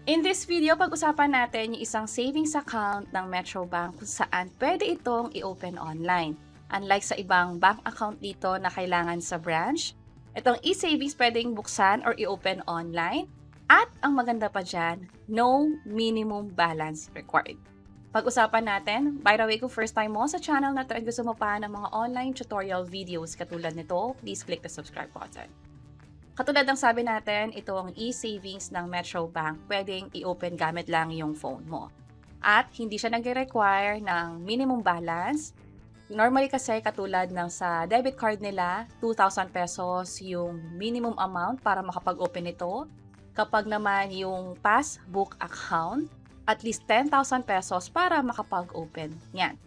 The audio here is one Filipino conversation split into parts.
In this video, pag-usapan natin yung isang savings account ng Metrobank kung saan pwede itong i-open online. Unlike sa ibang bank account dito na kailangan sa branch, itong e-savings pwedeng buksan or i-open online. At ang maganda pa dyan, no minimum balance required. Pag-usapan natin, by the way, kung first time mo sa channel na to at gusto mo pa ng mga online tutorial videos katulad nito, please click the subscribe button. Katulad ng sabi natin, itong e-savings ng Metrobank, pwedeng i-open gamit lang yung phone mo. At hindi siya nag-require ng minimum balance. Normally kasi katulad ng sa debit card nila, 2,000 pesos yung minimum amount para makapag-open ito. Kapag naman yung passbook account, at least 10,000 pesos para makapag-open yan.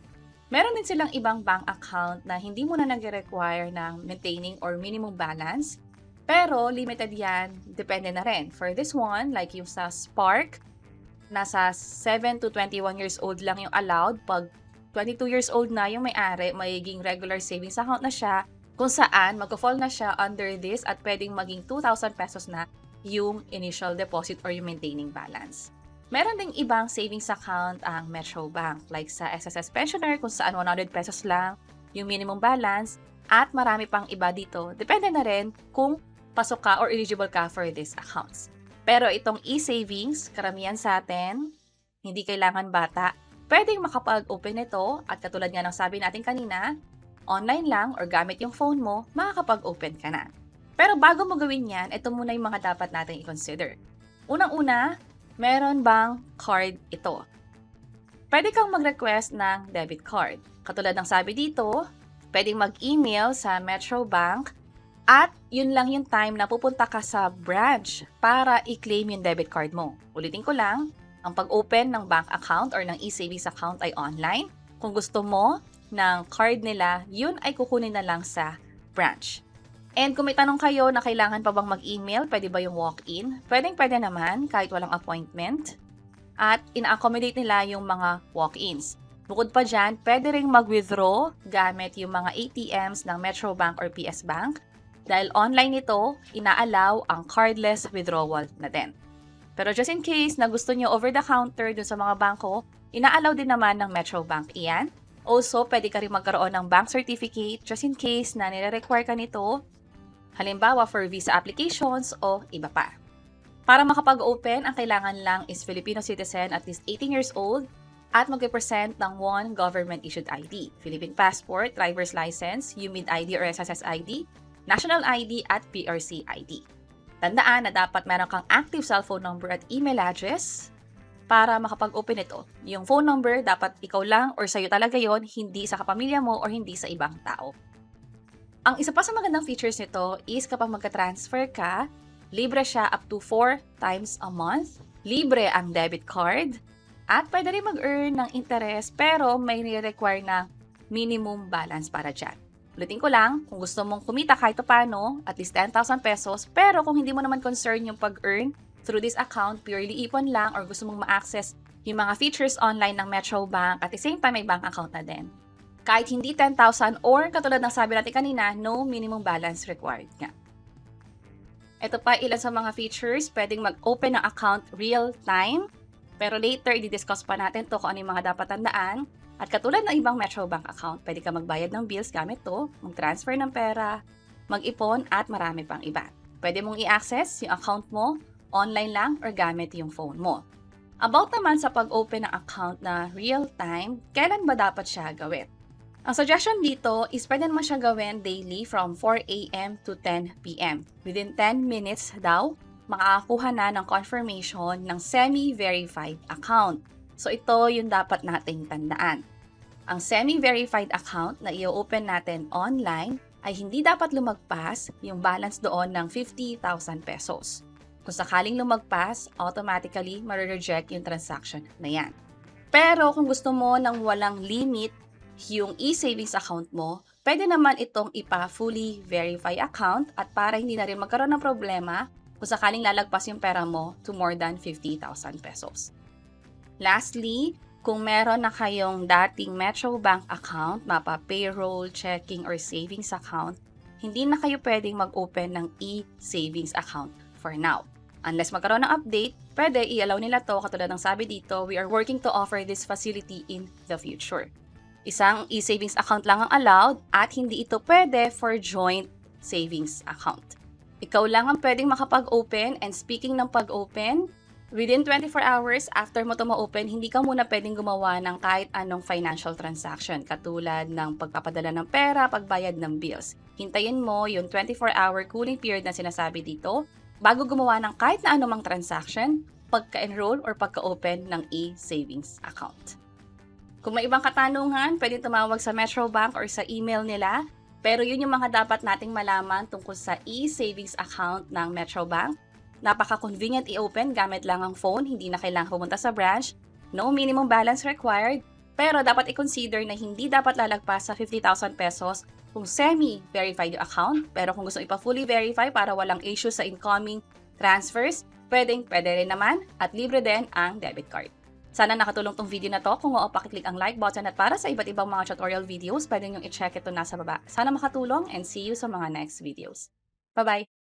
Meron din silang ibang bank account na hindi mo na nag-require ng maintaining or minimum balance. Pero limited yan, depende na rin. For this one, like yung sa Spark, nasa 7 to 21 years old lang yung allowed. Pag 22 years old na yung may-ari, magiging regular savings account na siya, kung saan mag-fall na siya under this at pwedeng maging 2,000 pesos na yung initial deposit or yung maintaining balance. Meron ding ibang savings account ang Metrobank, like sa SSS Pensioner kung saan 100 pesos lang yung minimum balance at marami pang iba dito. Depende na rin kung pasok ka or eligible ka for these accounts. Pero itong e-savings, karamihan sa atin, hindi kailangan bata, pwedeng makapag-open ito at katulad nga ng sabi natin kanina, online lang or gamit yung phone mo, makakapag-open ka na. Pero bago mo gawin yan, ito muna yung mga dapat natin i-consider. Unang-una, meron bang card ito? Pwede kang mag-request ng debit card. Katulad ng sabi dito, pwedeng mag-email sa Metrobank at yun lang yung time na pupunta ka sa branch para i-claim yung debit card mo. Ulitin ko lang, ang pag-open ng bank account or ng e-savings account ay online. Kung gusto mo ng card nila, yun ay kukunin na lang sa branch. And kung may tanong kayo na kailangan pa bang mag-email, pwede ba yung walk-in? Pwede naman kahit walang appointment. At ina-accommodate nila yung mga walk-ins. Bukod pa dyan, pwede ring mag-withdraw gamit yung mga ATMs ng Metrobank or PS Bank. Dahil online ito, ina-allow ang cardless withdrawal na din. Pero just in case na gusto nyo over-the-counter dun sa mga bangko, ina-allow din naman ng Metrobank iyan. Also, pwede ka rin magkaroon ng bank certificate just in case na nire-require ka nito, halimbawa for visa applications o iba pa. Para makapag-open, ang kailangan lang is Filipino citizen at least 18 years old at mag-present ng one government-issued ID, Philippine passport, driver's license, UMID ID or SSS ID, National ID at PRC ID. Tandaan na dapat meron kang active cellphone number at email address para makapag-open ito. Yung phone number, dapat ikaw lang or sa'yo talaga yon, hindi sa kapamilya mo or hindi sa ibang tao. Ang isa pa sa magandang features nito is kapag magka-transfer ka, libre siya up to 4 times a month, libre ang debit card, at pwede rin mag-earn ng interest pero may require ng minimum balance para dyan. Ulitin ko lang, kung gusto mong kumita kahit paano, at least 10,000 pesos, pero kung hindi mo naman concern yung pag-earn through this account, purely ipon lang, or gusto mong ma-access yung mga features online ng Metrobank, at the same time may bank account na din. Kahit hindi 10,000 or katulad ng sabi natin kanina, no minimum balance required nga. Ito pa ilan sa mga features, pwedeng mag-open ng account real-time, pero later, i-discuss pa natin to kung ano yung mga dapat tandaan. At katulad ng ibang Metrobank account, pwede ka magbayad ng bills gamit to, mag-transfer ng pera, mag-ipon, at marami pang iba. Pwede mong i-access yung account mo, online lang, or gamit yung phone mo. About naman sa pag-open ng account na real-time, kailan ba dapat siya gawin? Ang suggestion dito is pwede naman siya gawin daily from 4 a.m. to 10 p.m. Within 10 minutes daw, makakakuha na ng confirmation ng semi-verified account. So ito yung dapat nating tandaan. Ang semi-verified account na i-open natin online ay hindi dapat lumagpas yung balance doon ng 50,000 pesos. Kung sakaling lumagpas, automatically ma-reject yung transaction na yan. Pero kung gusto mo ng walang limit yung e-savings account mo, pwede naman itong ipa-fully verify account at para hindi na rin magkaroon ng problema kung sakaling lalagpas yung pera mo to more than 50,000 pesos. Lastly, kung meron na kayong dating Metrobank account, mapa payroll, checking, or savings account, hindi na kayo pwedeng mag-open ng e-savings account for now. Unless magkaroon ng update, pwede i-allow nila to katulad ng sabi dito, we are working to offer this facility in the future. Isang e-savings account lang ang allowed at hindi ito pwede for joint savings account. Ikaw lang ang pwedeng makapag-open, and speaking ng pag-open, within 24 hours after mo ito ma-open, hindi ka muna pwedeng gumawa ng kahit anong financial transaction katulad ng pagpapadala ng pera, pagbayad ng bills. Hintayin mo yung 24-hour cooling period na sinasabi dito bago gumawa ng kahit na anumang transaction, pagka-enroll or pagka-open ng e-savings account. Kung may ibang katanungan, pwede tumawag sa Metro Bank or sa email nila. Pero yun yung mga dapat nating malaman tungkol sa e-savings account ng Metro Bank. Napaka-convenient i-open gamit lang ang phone, hindi na kailangan pumunta sa branch. No minimum balance required. Pero dapat i-consider na hindi dapat lalagpas sa 50,000 pesos kung semi-verified yung account. Pero kung gusto ipa-fully verify para walang issue sa incoming transfers, pwede rin naman at libre din ang debit card. Sana nakatulong tong video na to. Kung oo, pakiclick ang like button at para sa iba't ibang mga tutorial videos, pwede nyo i-check ito nasa baba. Sana makatulong and see you sa mga next videos. Bye-bye!